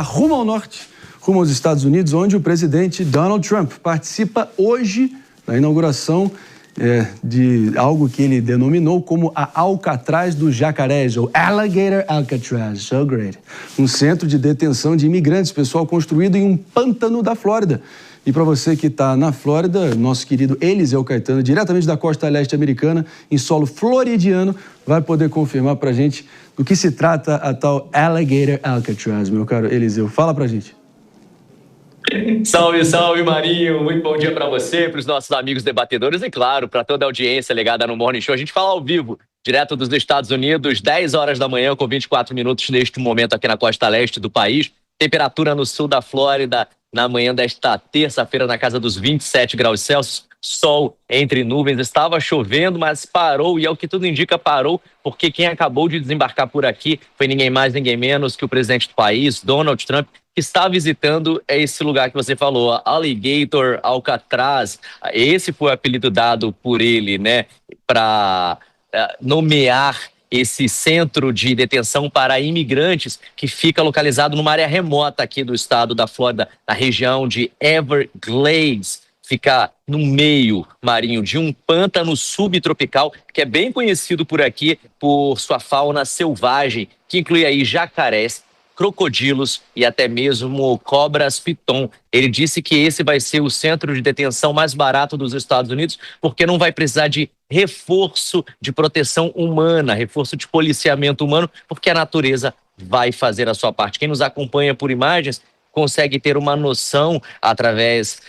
rumo ao norte, rumo aos Estados Unidos, onde o presidente Donald Trump participa hoje da inauguração de algo que ele denominou como a Alcatraz dos Jacarés, ou Alligator Alcatraz, so great. Um centro de detenção de imigrantes, pessoal, construído em um pântano da Flórida. E para você que está na Flórida, nosso querido Eliseu Caetano, diretamente da costa leste americana, em solo floridiano, vai poder confirmar para a gente do que se trata a tal Alligator Alcatraz, meu caro Eliseu. Fala para a gente. Salve, salve, Marinho. Muito bom dia para você, para os nossos amigos debatedores e, claro, para toda a audiência ligada no Morning Show. A gente fala ao vivo, direto dos Estados Unidos, 10 horas da manhã, com 24 minutos neste momento aqui na costa leste do país. Temperatura no sul da Flórida na manhã desta terça-feira na casa dos 27 graus Celsius. Sol entre nuvens, estava chovendo, mas parou, e é o que tudo indica, parou, porque quem acabou de desembarcar por aqui foi ninguém mais, ninguém menos que o presidente do país, Donald Trump, que está visitando esse lugar que você falou, Alligator Alcatraz. Esse foi o apelido dado por ele, né, para nomear esse centro de detenção para imigrantes que fica localizado numa área remota aqui do estado da Flórida, na região de Everglades. Fica no meio, Marinho, de um pântano subtropical que é bem conhecido por aqui por sua fauna selvagem, que inclui aí jacarés, crocodilos e até mesmo cobras piton. Ele disse que esse vai ser o centro de detenção mais barato dos Estados Unidos, porque não vai precisar de reforço de proteção humana, reforço de policiamento humano, porque a natureza vai fazer a sua parte. Quem nos acompanha por imagens consegue ter uma noção através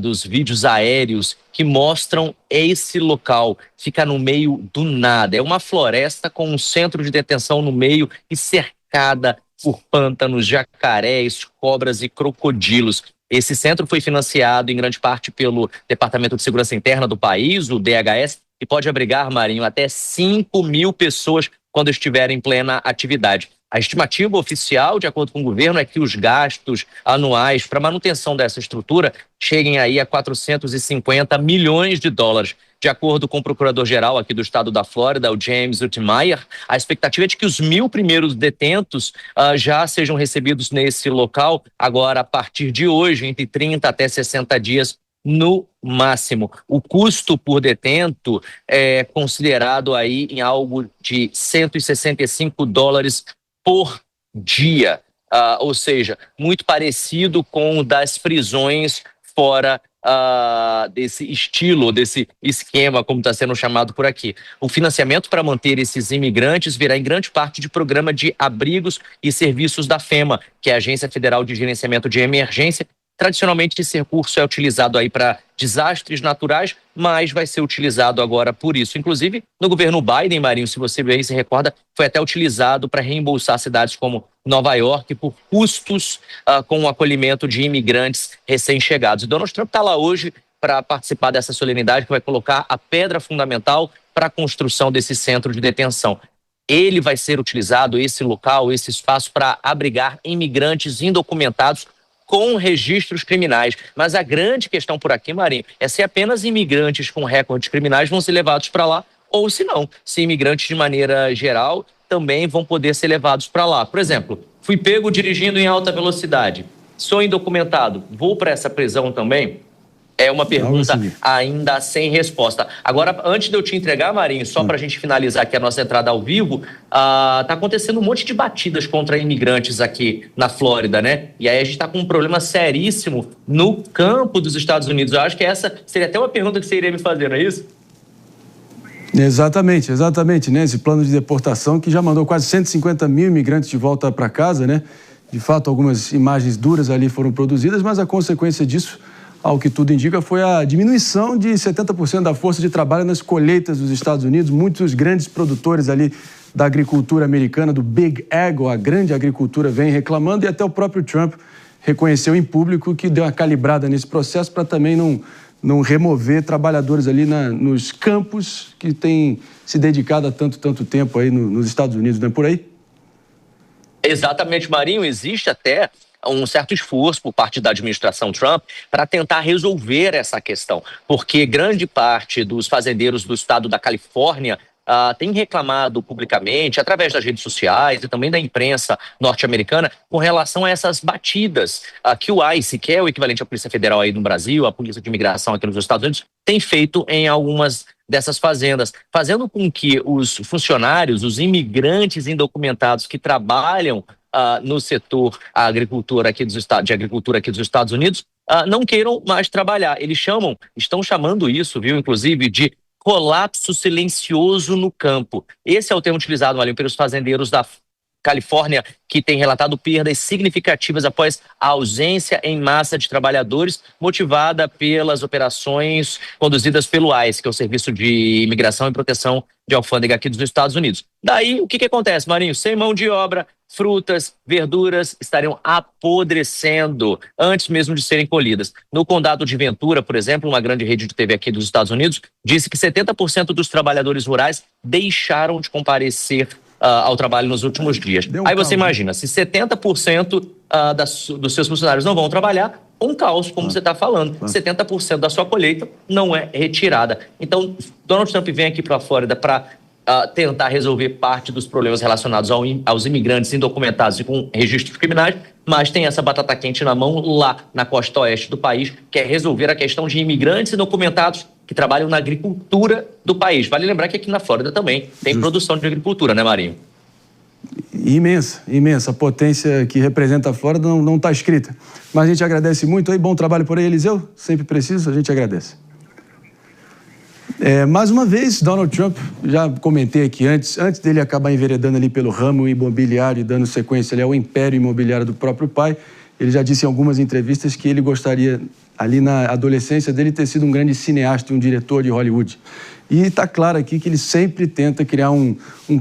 dos vídeos aéreos que mostram esse local. Fica no meio do nada. É uma floresta com um centro de detenção no meio e cercada por pântanos, jacarés, cobras e crocodilos. Esse centro foi financiado em grande parte pelo Departamento de Segurança Interna do país, o DHS, e pode abrigar, Marinho, até 5.000 pessoas quando estiver em plena atividade. A estimativa oficial, de acordo com o governo, é que os gastos anuais para manutenção dessa estrutura cheguem aí a 450 milhões de dólares. De acordo com o procurador-geral aqui do estado da Flórida, o James Utmeyer, a expectativa é de que os 1.000 primeiros detentos já sejam recebidos nesse local, agora a partir de hoje, entre 30 até 60 dias no máximo. O custo por detento é considerado aí em algo de 165 dólares por dia, ou seja, muito parecido com o das prisões fora desse estilo, desse esquema, como está sendo chamado por aqui. O financiamento para manter esses imigrantes virá em grande parte de programa de abrigos e serviços da FEMA, que é a Agência Federal de Gerenciamento de Emergência. Tradicionalmente, esse recurso é utilizado aí para desastres naturais, mas vai ser utilizado agora por isso. Inclusive, no governo Biden, Marinho, se você bem se recorda, foi até utilizado para reembolsar cidades como Nova York por custos com o acolhimento de imigrantes recém-chegados. E Donald Trump está lá hoje para participar dessa solenidade que vai colocar a pedra fundamental para a construção desse centro de detenção. Ele vai ser utilizado, esse local, esse espaço, para abrigar imigrantes indocumentados com registros criminais. Mas a grande questão por aqui, Marinho, é se apenas imigrantes com recordes criminais vão ser levados para lá, ou se não, se imigrantes de maneira geral também vão poder ser levados para lá. Por exemplo, fui pego dirigindo em alta velocidade, sou indocumentado, vou para essa prisão também? É uma pergunta ainda sem resposta. Agora, antes de eu te entregar, Marinho, só para a gente finalizar aqui a nossa entrada ao vivo, tá acontecendo um monte de batidas contra imigrantes aqui na Flórida, né? E aí a gente está com um problema seríssimo no campo dos Estados Unidos. Eu acho que essa seria até uma pergunta que você iria me fazer, não é isso? Exatamente, né? Esse plano de deportação que já mandou quase 150 mil imigrantes de volta para casa, né? De fato, algumas imagens duras ali foram produzidas, mas a consequência disso, ao que tudo indica, foi a diminuição de 70% da força de trabalho nas colheitas dos Estados Unidos. Muitos grandes produtores ali da agricultura americana, do Big Ag, ou a grande agricultura, vem reclamando, e até o próprio Trump reconheceu em público que deu uma calibrada nesse processo para também não remover trabalhadores ali nos campos que têm se dedicado há tanto tempo aí nos Estados Unidos, não é por aí? Exatamente, Marinho. Existe até um certo esforço por parte da administração Trump para tentar resolver essa questão, porque grande parte dos fazendeiros do estado da Califórnia tem reclamado publicamente, através das redes sociais e também da imprensa norte-americana, com relação a essas batidas que o ICE, que é o equivalente à Polícia Federal aí no Brasil, a Polícia de Imigração aqui nos Estados Unidos, tem feito em algumas dessas fazendas, fazendo com que os funcionários, os imigrantes indocumentados que trabalham no setor de agricultura aqui dos Estados Unidos, não queiram mais trabalhar. Eles estão chamando isso, viu, inclusive, de colapso silencioso no campo. Esse é o termo utilizado, Marinho, pelos fazendeiros da Califórnia, que tem relatado perdas significativas após a ausência em massa de trabalhadores, motivada pelas operações conduzidas pelo ICE, que é o Serviço de Imigração e Proteção de Alfândega aqui dos Estados Unidos. Daí, o que acontece, Marinho? Sem mão de obra, frutas, verduras estariam apodrecendo antes mesmo de serem colhidas. No condado de Ventura, por exemplo, uma grande rede de TV aqui dos Estados Unidos, disse que 70% dos trabalhadores rurais deixaram de comparecer ao trabalho nos últimos dias. Aí você imagina, se 70% dos seus funcionários não vão trabalhar, um caos, como você está falando. 70% da sua colheita não é retirada. Então, Donald Trump vem aqui para a Flórida para tentar resolver parte dos problemas relacionados aos imigrantes indocumentados e com registros criminais, mas tem essa batata quente na mão lá na costa oeste do país, que é resolver a questão de imigrantes indocumentados que trabalham na agricultura do país. Vale lembrar que aqui na Flórida também tem produção de agricultura, né, Marinho? Imensa, imensa. A potência que representa a Flórida não está escrita. Mas a gente agradece muito aí. Bom trabalho por aí, Eliseu. Sempre preciso, a gente agradece. Mais uma vez, Donald Trump, já comentei aqui antes dele acabar enveredando ali pelo ramo imobiliário e dando sequência ali ao império imobiliário do próprio pai, ele já disse em algumas entrevistas que ele gostaria, ali na adolescência dele, ter sido um grande cineasta e um diretor de Hollywood. E está claro aqui que ele sempre tenta criar um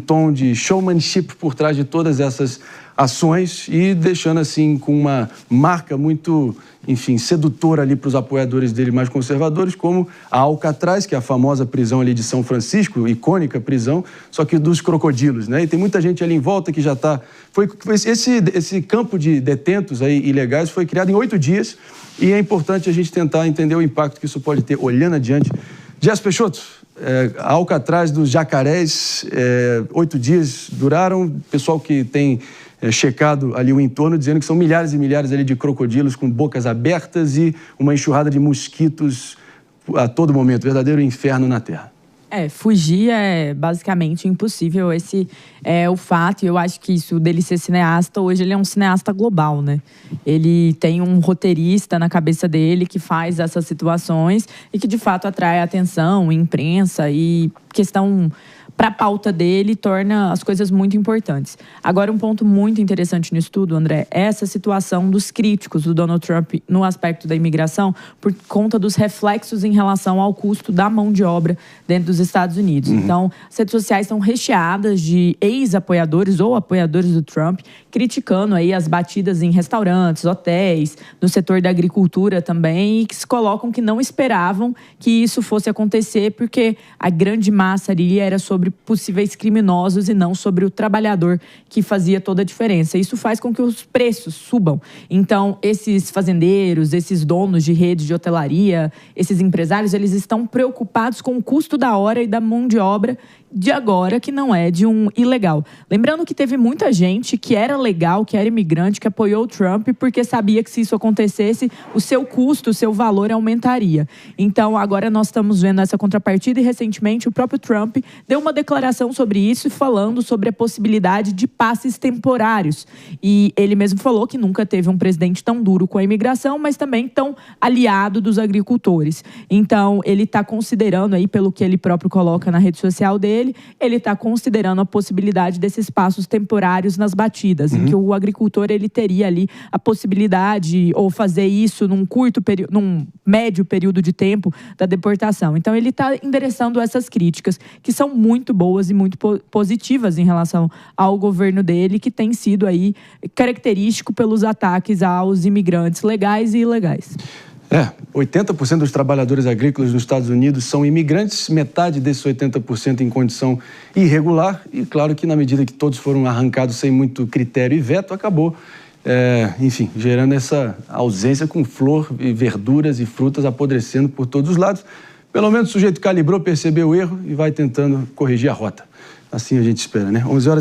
tom de showmanship por trás de todas essas ações e deixando assim com uma marca muito, enfim, sedutora ali para os apoiadores dele mais conservadores, como a Alcatraz, que é a famosa prisão ali de São Francisco, icônica prisão, só que dos crocodilos, né? E tem muita gente ali em volta que já está... Esse campo de detentos aí ilegais foi criado em 8 dias e é importante a gente tentar entender o impacto que isso pode ter olhando adiante. Jess Peixoto, a Alcatraz dos jacarés, 8 dias duraram, pessoal que tem checado ali o entorno, dizendo que são milhares e milhares ali de crocodilos com bocas abertas e uma enxurrada de mosquitos a todo momento, verdadeiro inferno na Terra. Fugir é basicamente impossível, esse é o fato, e eu acho que isso dele ser cineasta, hoje ele é um cineasta global, né? Ele tem um roteirista na cabeça dele que faz essas situações e que de fato atrai atenção, imprensa e questão para a pauta dele, torna as coisas muito importantes. Agora, um ponto muito interessante no estudo, André, é essa situação dos críticos do Donald Trump no aspecto da imigração por conta dos reflexos em relação ao custo da mão de obra dentro dos Estados Unidos. Então, as redes sociais estão recheadas de ex-apoiadores ou apoiadores do Trump criticando aí as batidas em restaurantes, hotéis, no setor da agricultura também, e que se colocam que não esperavam que isso fosse acontecer, porque a grande massa ali era sobre possíveis criminosos e não sobre o trabalhador, que fazia toda a diferença. Isso faz com que os preços subam. Então, esses fazendeiros, esses donos de redes de hotelaria, esses empresários, eles estão preocupados com o custo da hora e da mão de obra de agora, que não é de um ilegal. Lembrando que teve muita gente que era legal, que era imigrante, que apoiou o Trump porque sabia que se isso acontecesse, o seu custo, o seu valor aumentaria. Então, agora nós estamos vendo essa contrapartida e, recentemente, o próprio Trump deu uma declaração sobre isso e falando sobre a possibilidade de passes temporários. E ele mesmo falou que nunca teve um presidente tão duro com a imigração, mas também tão aliado dos agricultores. Então, ele está considerando aí, pelo que ele próprio coloca na rede social dele, ele está considerando a possibilidade desses passos temporários nas batidas, em que o agricultor ele teria ali a possibilidade ou fazer isso num médio período de tempo da deportação. Então, ele está endereçando essas críticas, que são muito boas e muito positivas em relação ao governo dele, que tem sido aí característico pelos ataques aos imigrantes legais e ilegais. 80% dos trabalhadores agrícolas nos Estados Unidos são imigrantes, metade desses 80% em condição irregular, e claro que na medida que todos foram arrancados sem muito critério e veto, acabou, enfim, gerando essa ausência com flor e verduras e frutas apodrecendo por todos os lados. Pelo menos o sujeito calibrou, percebeu o erro e vai tentando corrigir a rota. Assim a gente espera, né? 11 horas